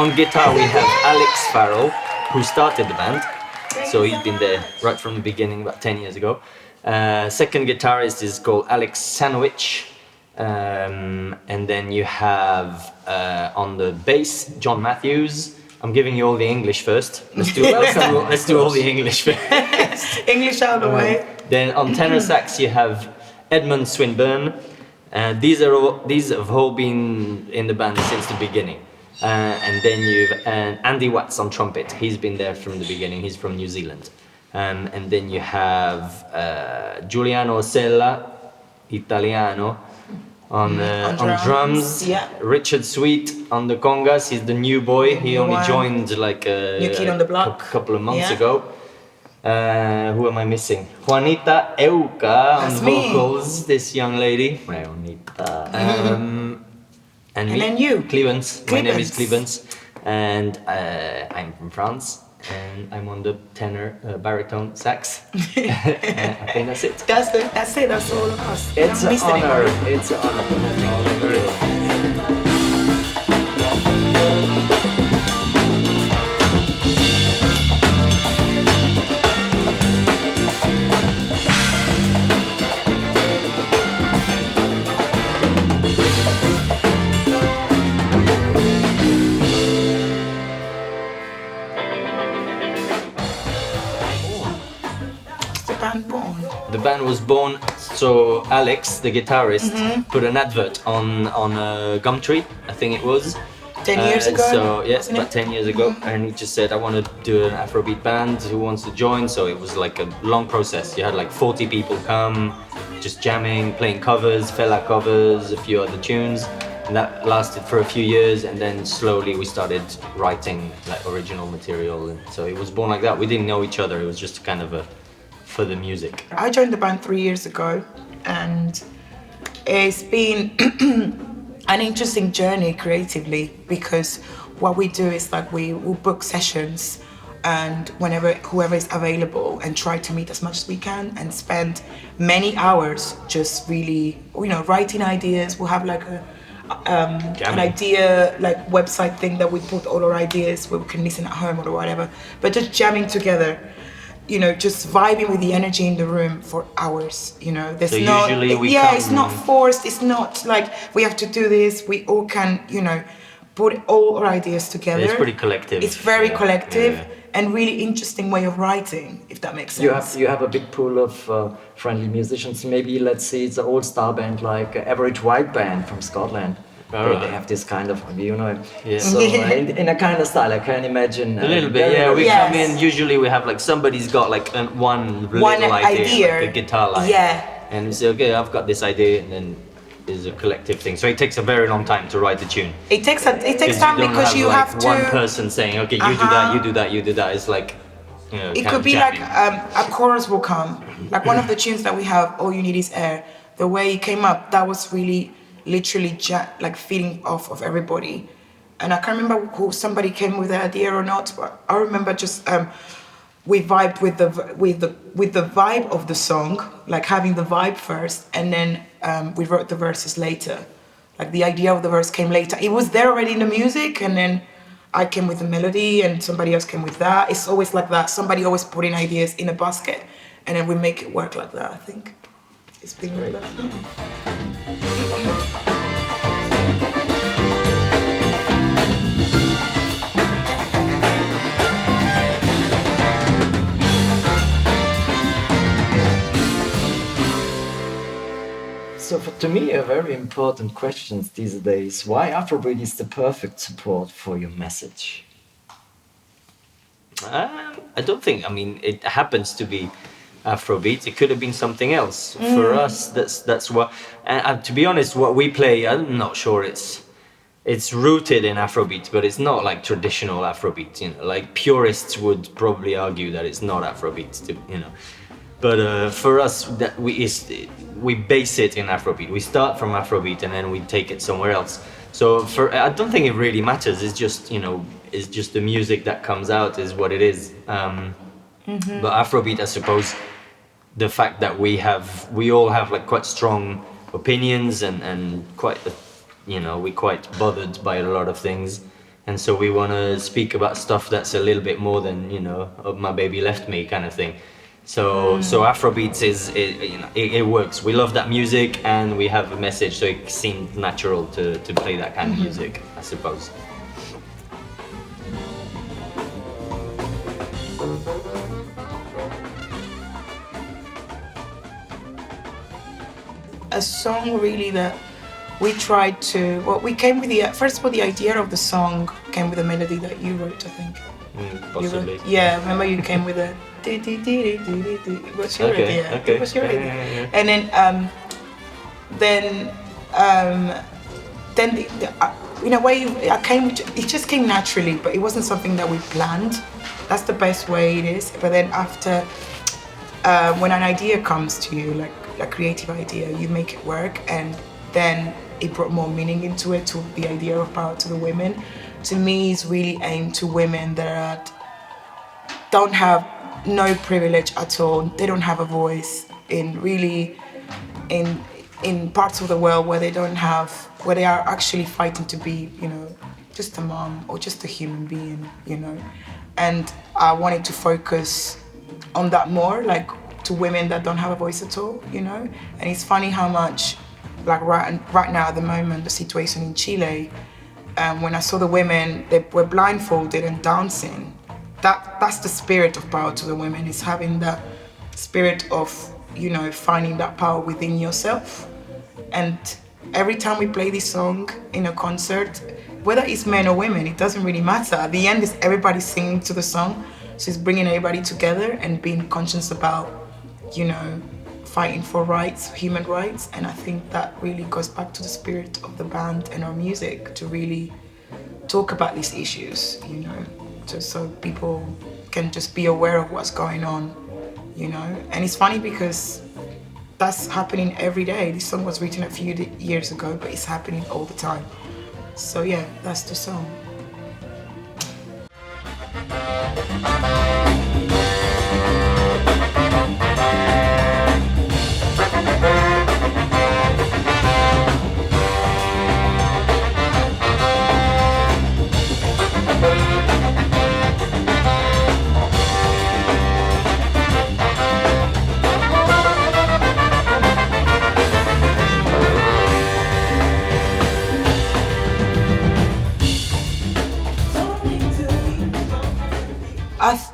On guitar we have Alex Farrell, who started the band. So he's been there right from the beginning, about 10 years ago. Second guitarist is called Alex Sandwich. And then you have on the bass, John Matthews. I'm giving you all the English first. Let's do all the English first. English out of the way. Then on tenor sax you have Edmund Swinburne. These have all been in the band since the beginning. And then you've Andy Watts on trumpet. He's been there from the beginning. He's from New Zealand. And then you have Giuliano Sella, Italiano, on drums. Yeah. Richard Sweet on the congas. He's the new boy. He only joined like new kid on the block. a couple of months ago. Who am I missing? Juanita Euca on vocals. This young lady. Juanita. And me, then you. Clevens. My name is Clevens, and I'm from France, and I'm on the tenor baritone sax. I think that's it. That's it. That's all of us. It's an honor. It's an honor. The band was born, so Alex, the guitarist, put an advert on Gumtree, I think it was. 10 years ago? So yes, about 10 years ago, and he just said, I want to do an Afrobeat band, who wants to join? So it was like a long process. You had like 40 people come, just jamming, playing covers, fella covers, a few other tunes. And that lasted for a few years, and then slowly we started writing like original material. And so it was born like that. We didn't know each other, it was just kind of for the music. I joined the band 3 years ago, and it's been an interesting journey creatively, because what we do is like we will book sessions, and whoever is available, and try to meet as much as we can, and spend many hours just really, writing ideas. We'll have like an idea like website thing that we put all our ideas where we can listen at home or whatever, but just jamming together. Just vibing with the energy in the room for hours. There's so not. It's not forced. It's not like we have to do this. We all can, put all our ideas together. It's pretty collective. It's very collective and really interesting way of writing, if that makes sense. You have a big pool of friendly musicians. Maybe let's say it's an all-star band like Average White Band from Scotland. They have this kind of, so in a kind of style, I can imagine. A little bit, yeah. We come in, usually we have like, somebody's got like one little idea, like a guitar line. Yeah. And we say, okay, I've got this idea, and then there's a collective thing. So it takes a very long time to write the tune. It takes time because you have to... one person saying, okay, you do that, you do that, you do that. It's like, it could be like a chorus will come. Like one of the tunes that we have, All You Need Is Air, the way it came up, that was really... literally like feeding off of everybody, and I can't remember who somebody came with the idea or not, but I remember just we vibed with the vibe of the song, like having the vibe first, and then we wrote the verses later. Like the idea of the verse came later. It was there already in the music, and then I came with the melody, and somebody else came with that. It's always like that. Somebody always putting ideas in a basket, and then we make it work like that. I think it's been like that. So to me, a very important question these days: why Afrobeat is the perfect support for your message? I don't think. I mean, it happens to be Afrobeat. It could have been something else. For us, that's what. And to be honest, what we play, I'm not sure it's rooted in Afrobeat, but it's not like traditional Afrobeat. Like purists would probably argue that it's not Afrobeat. But for us, that we base it in Afrobeat. We start from Afrobeat and then we take it somewhere else. So I don't think it really matters. It's just it's just the music that comes out is what it is. But Afrobeat, I suppose, the fact that we all have like quite strong opinions and quite we're quite bothered by a lot of things, and so we want to speak about stuff that's a little bit more than, you know, oh, my baby left me kind of thing. So Afrobeats it works. We love that music and we have a message, so it seemed natural to play that kind of music, I suppose. A song really that we tried to, well, we came with the, first of all, the idea of the song came with a melody that you wrote, I think. Possibly. Yeah, remember you came with a what's your idea? Okay. What's your idea? Yeah. And then in a way, it just came naturally, but it wasn't something that we planned. That's the best way it is. But then after, when an idea comes to you, like a creative idea, you make it work, and then it brought more meaning into it, to the idea of power to the women. To me, it's really aimed to women that don't have no privilege at all. They don't have a voice in parts of the world where they are actually fighting to be, you know, just a mom or just a human being, you know. And I wanted to focus on that more, like to women that don't have a voice at all, you know. And it's funny how much, like right now at the moment, the situation in Chile, when I saw the women, they were blindfolded and dancing. That's the spirit of power to the women, is having that spirit of, you know, finding that power within yourself. And every time we play this song in a concert, whether it's men or women, it doesn't really matter. At the end, is everybody singing to the song. So it's bringing everybody together and being conscious about, you know, fighting for rights, human rights. And I think that really goes back to the spirit of the band and our music, to really talk about these issues, you know, just so people can just be aware of what's going on, you know. And it's funny because that's happening every day. This song was written a few years ago, but it's happening all the time. So yeah, that's the song.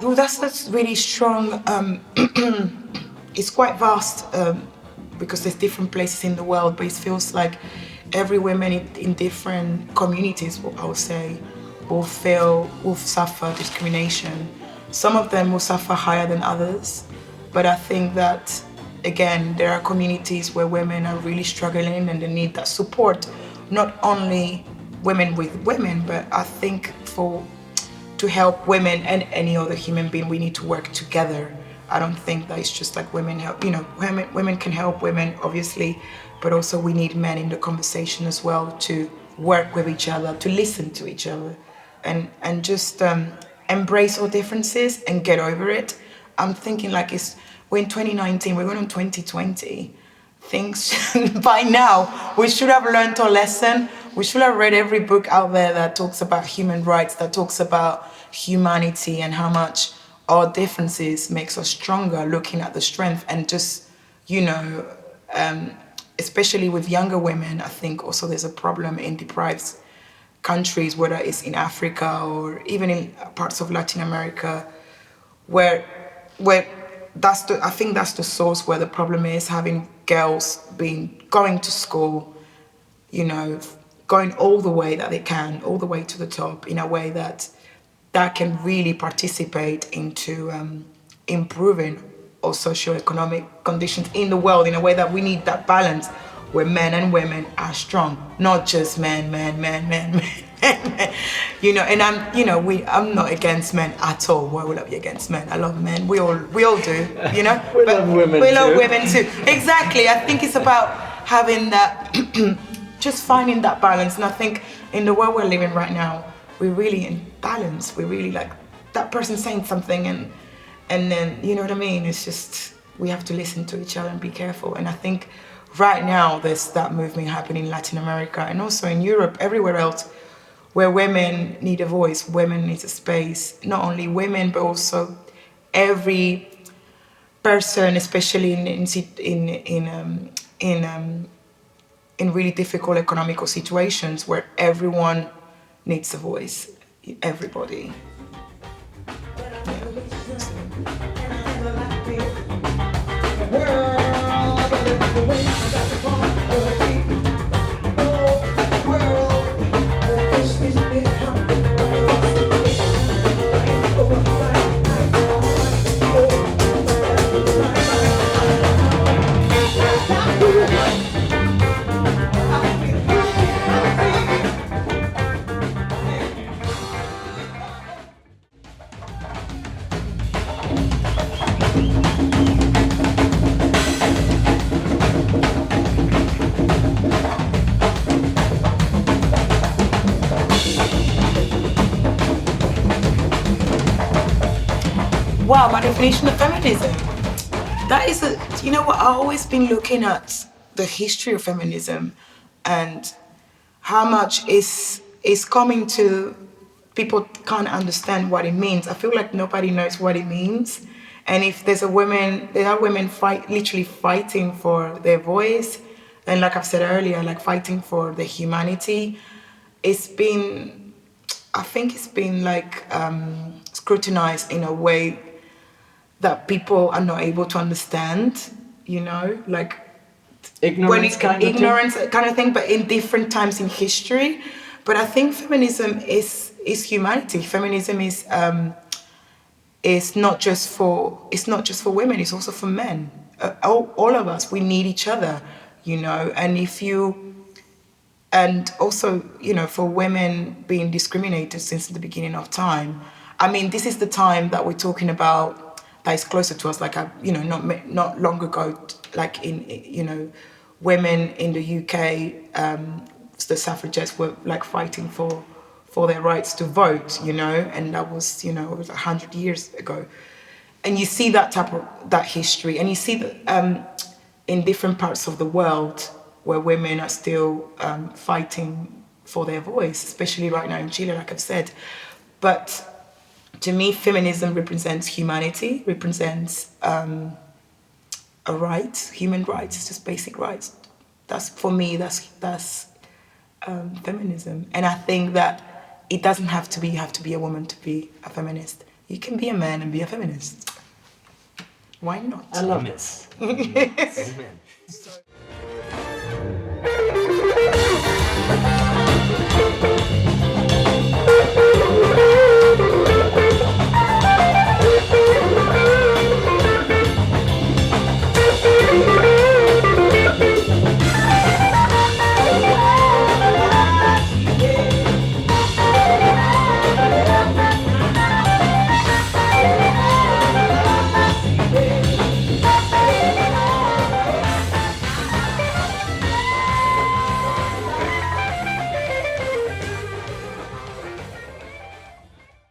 Well, that's really strong. It's quite vast because there's different places in the world, but it feels like every woman in different communities, I would say, will suffer discrimination. Some of them will suffer higher than others, but I think that, again, there are communities where women are really struggling and they need that support. Not only women with women, but I think to help women and any other human being, we need to work together. I don't think that it's just like women help, you know, women can help women, obviously, but also we need men in the conversation as well to work with each other, to listen to each other, and just embrace our differences and get over it. I'm thinking like we're in 2019, we're going on 2020. Things, by now, we should have learned our lesson. We should have read every book out there that talks about human rights, that talks about humanity and how much our differences makes us stronger, looking at the strength. And just, you know, especially with younger women, I think also there's a problem in deprived countries, whether it's in Africa or even in parts of Latin America, where I think that's the source where the problem is, having girls going to school, you know, going all the way that they can, all the way to the top, in a way that can really participate into improving our socio-economic conditions in the world, in a way that we need that balance where men and women are strong, not just men. You know, and I'm not against men at all. Why would I be against men? I love men. We all do, you know. We love women. We love women too. Exactly. I think it's about having that, just finding that balance. And I think in the world we're living right now, we're really in balance. We're really like that person saying something, and then, you know what I mean. It's just we have to listen to each other and be careful. And I think right now there's that movement happening in Latin America and also in Europe, everywhere else, where women need a voice, women need a space. Not only women, but also every person, especially in really difficult economical situations where everyone needs a voice, everybody. Wow, my definition of feminism. That is you know what, I've always been looking at the history of feminism and how much is coming to, people can't understand what it means. I feel like nobody knows what it means. And if there are women literally fighting for their voice. And like I've said earlier, like fighting for their humanity. I think it's been like scrutinized in a way that people are not able to understand, you know, like ignorance kind of thing, but in different times in history. But I think feminism is humanity. Feminism is not just for women, it's also for men. All of us, we need each other, you know. And also, you know, for women being discriminated since the beginning of time. I mean, this is the time that we're talking about that is closer to us, like, you know, not long ago, like in, you know, women in the UK, the suffragettes were like fighting for their rights to vote, you know, and that was, you know, it was 100 years ago. And you see that history, and you see that in different parts of the world where women are still fighting for their voice, especially right now in Chile, like I've said. But to me, feminism represents humanity, represents a right, human rights, it's just basic rights. That's, for me, that's feminism. And I think that it doesn't have to be a woman to be a feminist. You can be a man and be a feminist. Why not? I love this. Amen.